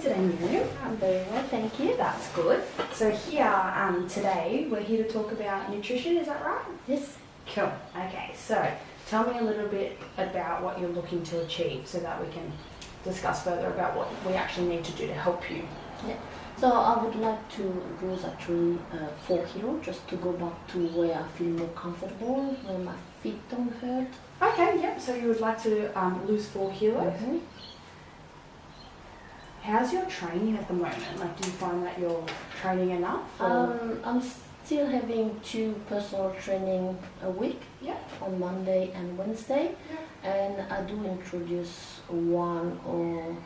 today, Miriam? I'm very well, thank you. That's good. So here, today, we're here to talk about nutrition, is that right? Yes. Cool. Okay, so tell me a little bit about what you're looking to achieve so that we can discuss further about what we actually need to do to help you. Yeah. So I would like to lose actually 4 kilos just to go back to where I feel more comfortable, where my feet don't hurt. Okay, yep. So you would like to lose 4 kilos. Mm-hmm. How's your training at the moment? Like, do you find that you're training enough? Or? I'm still having 2 personal training a week. Yeah. On Monday and Wednesday. Yeah. And I do introduce 1 or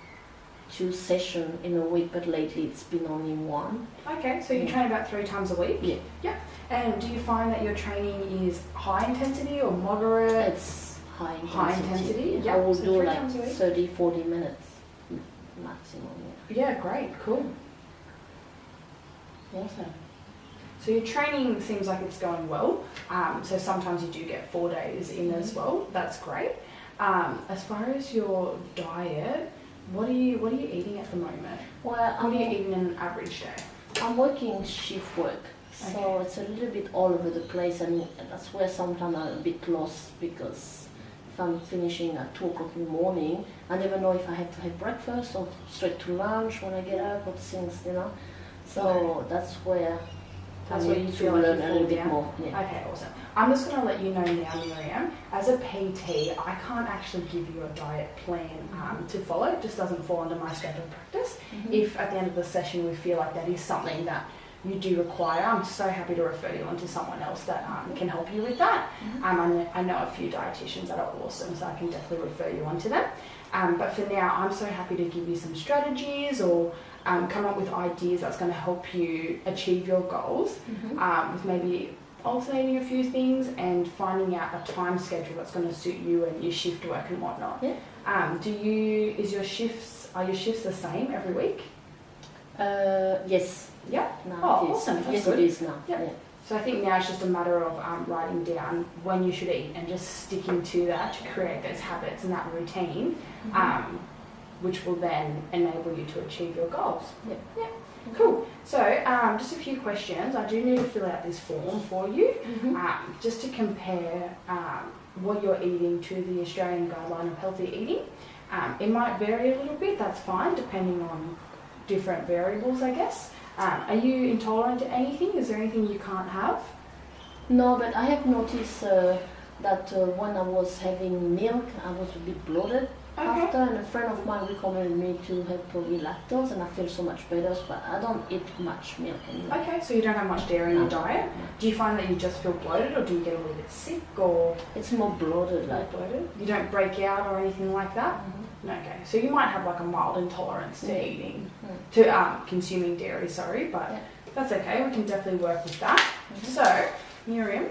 2 sessions in a week, but lately it's been only 1. Okay, so you train about 3 times a week? Yeah. Yeah. And do you find that your training is high intensity or moderate? It's high intensity. High intensity? Yeah. I will so do 3 like times a week? 30, 40 minutes maximum. Yeah, great, cool. Awesome. So your training seems like it's going well. So sometimes you do get 4 days in as well. That's great. As far as your diet, what are you eating at the moment? Well, What are you eating in an average day? I'm working shift work, so Okay. it's a little bit all over the place, and that's where sometimes I'm a bit lost because if I'm finishing at 2 o'clock in the morning, I never know if I have to have breakfast or straight to lunch when I get up or things, you know. So that's where That's I where need you to feel like learn you a fall little bit down? more. Yeah. Okay, awesome. I'm just going to let you know now, Miriam, as a PT, I can't actually give you a diet plan to follow. It just doesn't fall under my scope of practice. Mhm. If at the end of the session we feel like that is something that you do require, I'm so happy to refer you on to someone else that can help you with that. I know a few dietitians that are awesome, so I can definitely refer you on to them. But for now, I'm so happy to give you some strategies or come up with ideas that's going to help you achieve your goals with maybe alternating a few things and finding out a time schedule that's going to suit you and your shift work and whatnot. Yeah. Are your shifts the same every week? Yes. Yeah. Now Oh, it is. awesome. That's Yes, good. it is now. Yeah. Yeah. So I think now it's just a matter of writing down when you should eat and just sticking to that to create those habits and that routine, which will then enable you to achieve your goals. Yeah. Yeah. Cool. So just a few questions. I do need to fill out this form for you, just to compare what you're eating to the Australian Guideline of Healthy Eating. It might vary a little bit. That's fine, depending on different variables, I guess. Are you intolerant to anything? Is there anything you can't have? No, but I have noticed that when I was having milk, I was a bit bloated after, and a friend of mine recommended me to have probably lactose, and I feel so much better, but I don't eat much milk anymore. Okay, so you don't have much dairy in your diet. Do you find that you just feel bloated, or do you get a little bit sick, or It's more bloated, like. bloated? You don't break out or anything like that? No, okay, so you might have like a mild intolerance to eating, to consuming dairy, sorry, but Yeah. that's okay, we can definitely work with that. So, Miriam,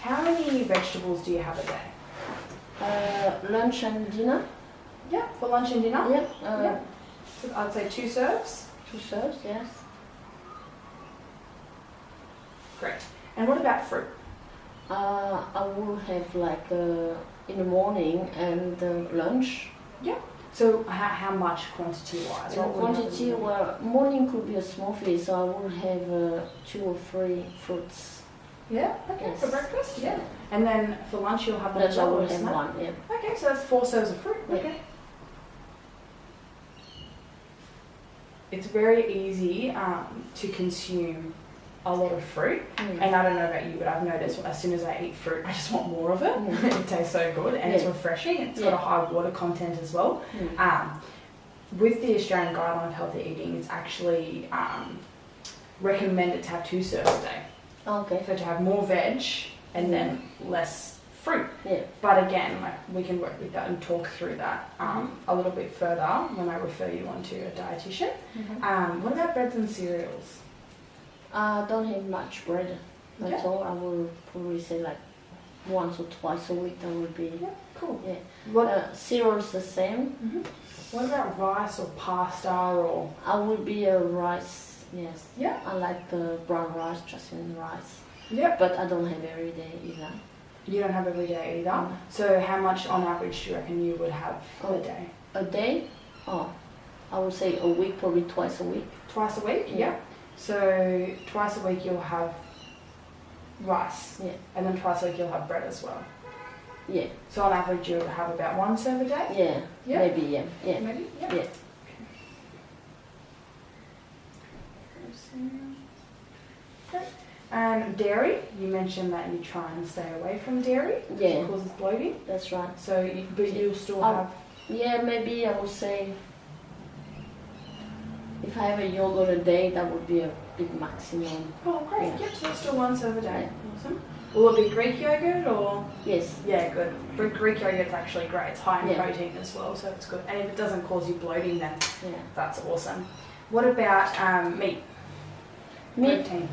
how many vegetables do you have a day? Lunch and dinner? Yeah, for lunch and dinner? Yeah. Yeah. So I'd say 2 serves. 2 serves, yes. Great. And what about fruit? I will have like in the morning and lunch. Yeah. So how much quantity-wise? In quantity, well, morning could be a smoothie, so I will have 2 or 3 fruits. Yeah, okay, Yes. for breakfast? Yeah. And then for lunch you'll have Lunch I will have snack? 1, yeah. Okay, so that's 4 serves of fruit. Yeah. Okay. It's very easy to consume a lot of fruit, and I don't know about you, but I've noticed as soon as I eat fruit, I just want more of it. It tastes so good, and it's refreshing. It's got a high water content as well. With the Australian Guideline of Healthy Eating, it's actually recommended to have 2 serves a day. Okay. So to have more veg and then less fruit. Yeah. But again, like we can work with that and talk through that a little bit further when I refer you on to a dietitian. What about breads and cereals? I don't have much bread. That's Yeah. all. I will probably say like once or twice a week. That would be. Yeah, cool. Yeah. What Cereals the same. What about rice or pasta or? I will be a rice. Yes. Yeah. I like the brown rice, jasmine rice. Yep. But I don't have every day either. You don't have every day either. So how much on average do you reckon you would have a day? A day? Oh, I would say a week, probably twice a week. Twice a week? Yeah. So twice a week you'll have rice. Yeah. And then twice a week you'll have bread as well. Yeah. So on average you'll have about 1 serve a day? Yeah. Yeah. Maybe, yeah. Yeah. Maybe? Yeah. Yeah. Okay. And dairy, you mentioned that you try and stay away from dairy because Yeah. it causes bloating. That's right. So, but you'll still Oh. have. Yeah, maybe I would say if I have a yogurt a day, that would be a big maximum. Oh, great. Yeah. Yep, so that's still 1 serve a day. Yeah. Awesome. Will it be Greek yogurt or? Yes. Yeah, good. But Greek yogurt's actually great. It's high in Yeah. protein as well, so it's good. And if it doesn't cause you bloating, then Yeah. that's awesome. What about meat? Meat, Protein.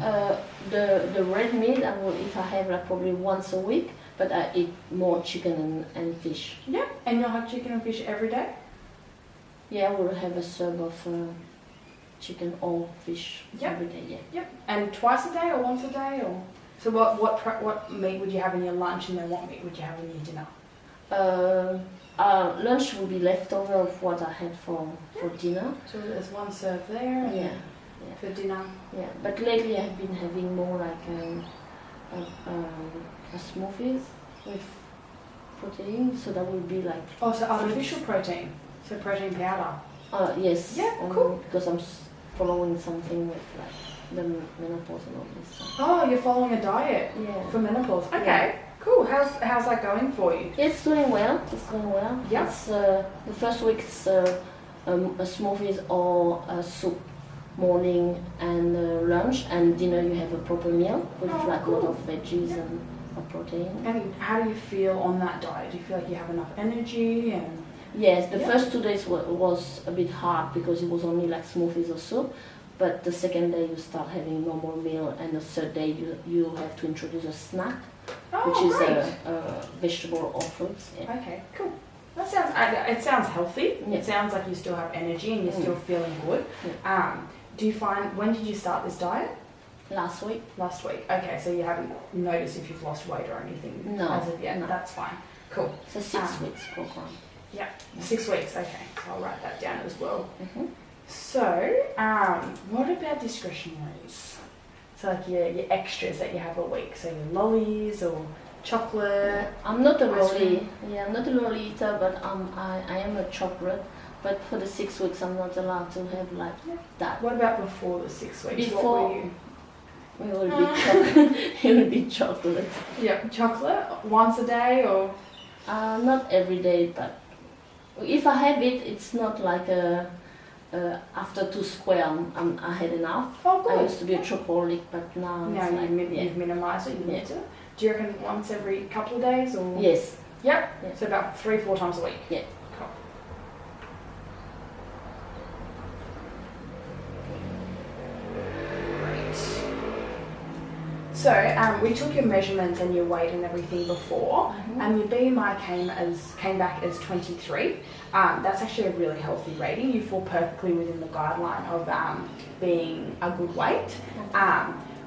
the red meat, I will, if I have like probably once a week, but I eat more chicken and fish. Yeah, and you'll have chicken and fish every day? Yeah, I will have a serve of chicken or fish Yeah. every day. Yeah. Yep. And twice a day or once a day or? So what meat would you have in your lunch and then what meat would you have in your dinner? Lunch will be leftover of what I had for dinner. So there's 1 serve there and Yeah. for dinner. Yeah, but lately I've been having more like a smoothies with protein, so that will be like Oh, so artificial protein. So protein powder. yes. Yeah, cool. Because I'm following something with like the menopause and all this. So. Oh, you're following a diet Yeah. for menopause. Okay, Yeah. cool. How's that going for you? It's doing well. It's going well. Yeah. It's the first week's a smoothies or a soup morning and lunch, and dinner you have a proper meal with Oh, like a lot cool. of veggies and protein. And how do you feel on that diet? Do you feel like you have enough energy and? Yes, the Yeah. first 2 days was a bit hard because it was only like smoothies or soup. But the second day you start having normal meal, and the third day you have to introduce a snack, Oh, which is great. a vegetable or fruits. Yeah. Okay, cool. That sounds. It sounds healthy. Yeah. It sounds like you still have energy and you're Mm. still feeling good. Do you find when did you start this diet? Last week, Last week. Okay, so you haven't noticed if you've lost weight or anything No, as of yet. no. That's fine. Cool. it's a 6 weeks program. 6 weeks. Okay, so I'll write that down as well. Mm-hmm. So, what about discretionaries? So like your extras that you have a week. So your lollies or chocolate. I'm not a Ice lolly. cream. Yeah, I'm not a lolly eater, but I am a chocolate. But for the 6 weeks, I'm not allowed to have like that. What about before the 6 weeks? Before- What were you? It will be chocolate. It will be chocolate. Yeah, chocolate once a day or. Not every day, but if I have it, it's not like after 2 square, I had enough. Oh, I good. used to be a chocoholic, but now Now it's like, you've minimised it. You Yeah. need to. Do you reckon once every couple of days or? Yes. Yep. Yeah. So about 3-4 times a week. Yeah. Cool. So we took your measurements and your weight and everything before, and your BMI came back as 23. That's actually a really healthy rating. You fall perfectly within the guideline of being a good weight.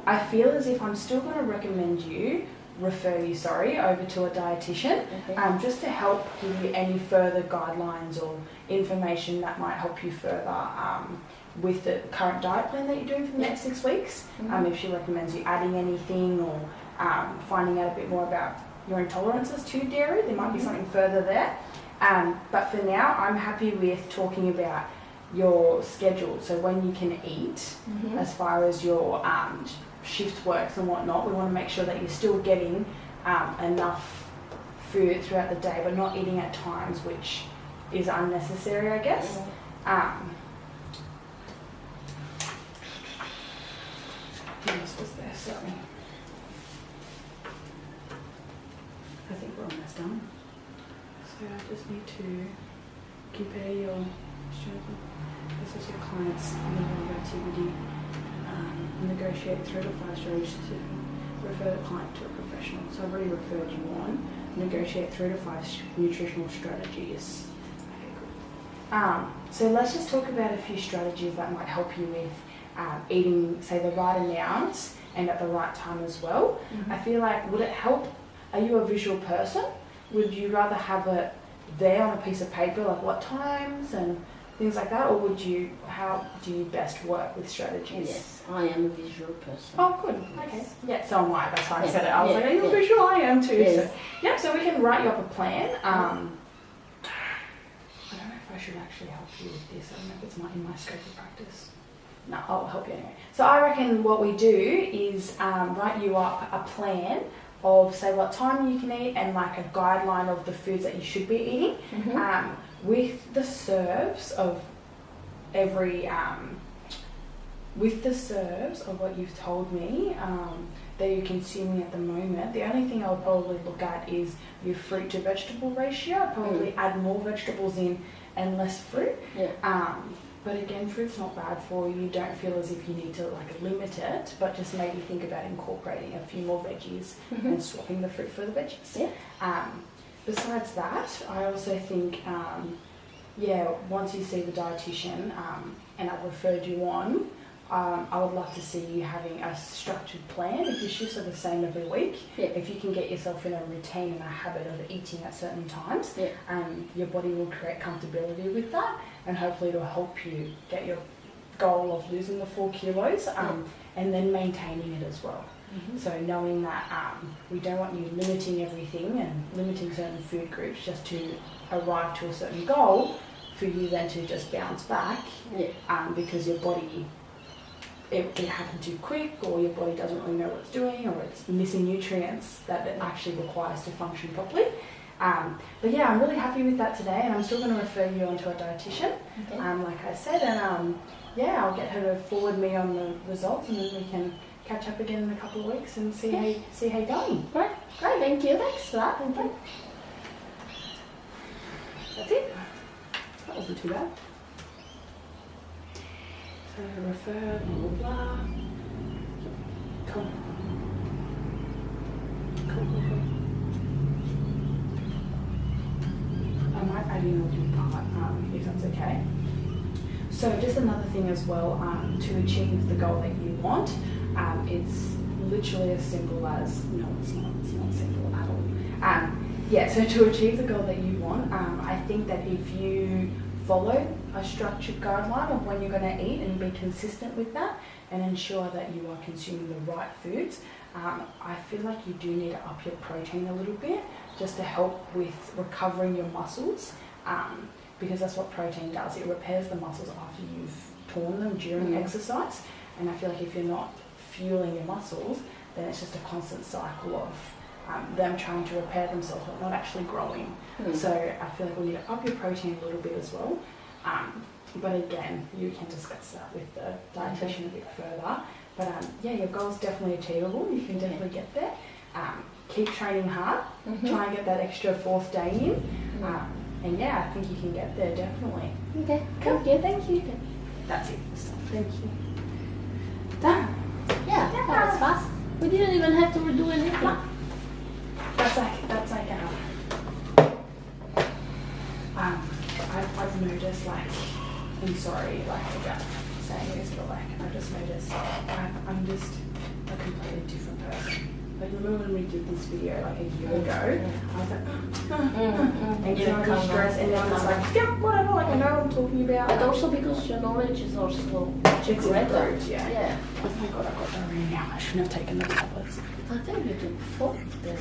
I feel as if I'm still going to refer you over to a dietitian, Okay. just to help give you any further guidelines or information that might help you further with the current diet plan that you're doing for the next 6 weeks. If she recommends you adding anything or finding out a bit more about your intolerances to dairy, there might be something further there. But for now, I'm happy with talking about your schedule, so when you can eat, as far as your shift works and whatnot. We want to make sure that you're still getting enough food throughout the day, but not eating at times which is unnecessary, I guess. What else was there? Sorry. I think we're almost done. So I just need to compare your this is your client's level of activity. Negotiate 3 to 5 strategies to refer the client to a professional. So I've already referred you on. Negotiate 3 to 5 nutritional strategies. Okay, cool. So let's just talk about a few strategies that might help you with eating, say, the right amounts and at the right time as well. I feel like, would it help? Are are you a visual person? Would you rather have it there on a piece of paper, like what times and things like that, or how do you best work with strategies? Yes, I am a visual person. Oh, good. Okay. Yes. Yeah, so am I. That's why I Yeah. said it. I was Yeah. like, are you Yeah. visual? I am too. Yes. So, yeah, so we can write you up a plan. I don't know if I should actually help you with this. I don't know if it's in my scope of practice. No, I'll help you anyway. So I reckon what we do is write you up a plan of, say, what time you can eat and like a guideline of the foods that you should be eating, with the serves of every with the serves of what you've told me that you're consuming at the moment. The only thing I would probably look at is your fruit to vegetable ratio. I'd probably add more vegetables in and less fruit. Yeah. But again, fruit's not bad for you. Don't feel as if you need to like limit it, but just maybe think about incorporating a few more veggies and swapping the fruit for the veggies. Yeah. Besides that, I also think, once you see the dietitian and I've referred you on, I would love to see you having a structured plan. If your shifts are the same every week, if you can get yourself in a routine and a habit of eating at certain times, your body will create comfortability with that, and hopefully it'll help you get your goal of losing the 4 kilos and then maintaining it as well. So knowing that we don't want you limiting everything and limiting certain food groups just to arrive to a certain goal, for you then to just bounce back because your body, it happened too quick, or your body doesn't really know what it's doing, or it's missing nutrients that it actually requires to function properly. But yeah, I'm really happy with that today, and I'm still going to refer you onto a dietitian, like I said, and I'll get her to forward me on the results, and then we can catch up again in a couple of weeks and see how you're going. Great. Thank you. Thanks for that. Thank you. That's it. That wasn't too bad. So refer, blah, blah, blah. Cool. I might add in a little part, if that's okay. So just another thing as well, to achieve the goal that you want, it's literally as simple as, no, it's not simple at all. So to achieve the goal that you want, I think that if you follow a structured guideline of when you're going to eat and be consistent with that and ensure that you are consuming the right foods, I feel like you do need to up your protein a little bit just to help with recovering your muscles, because that's what protein does. It repairs the muscles after you've torn them during exercise, and I feel like if you're not fueling your muscles, then it's just a constant cycle of them trying to repair themselves but not actually growing. So I feel like we need to up your protein a little bit as well. But again, you can discuss that with the dietitian a bit further. But your goal's definitely achievable. You can definitely get there. Keep training hard. Try and get that extra 4th day in. And I think you can get there, definitely. Okay. Cool. Thank you. That's it. Thank you. Done. Yeah, that was fast. We didn't even have to redo anything. That's like I've noticed, like, I'm sorry, like, about saying this, but like, I just noticed I'm just a completely different person. Like, remember when we did this video like a year ago? I was like, and you know, I stress, and then I was like, whatever, like, I know what I'm talking about. But also because your knowledge is also It's greater. improved, yeah. Oh my god, I got diarrhea now. I shouldn't have taken the tablets. I think you took 4 then.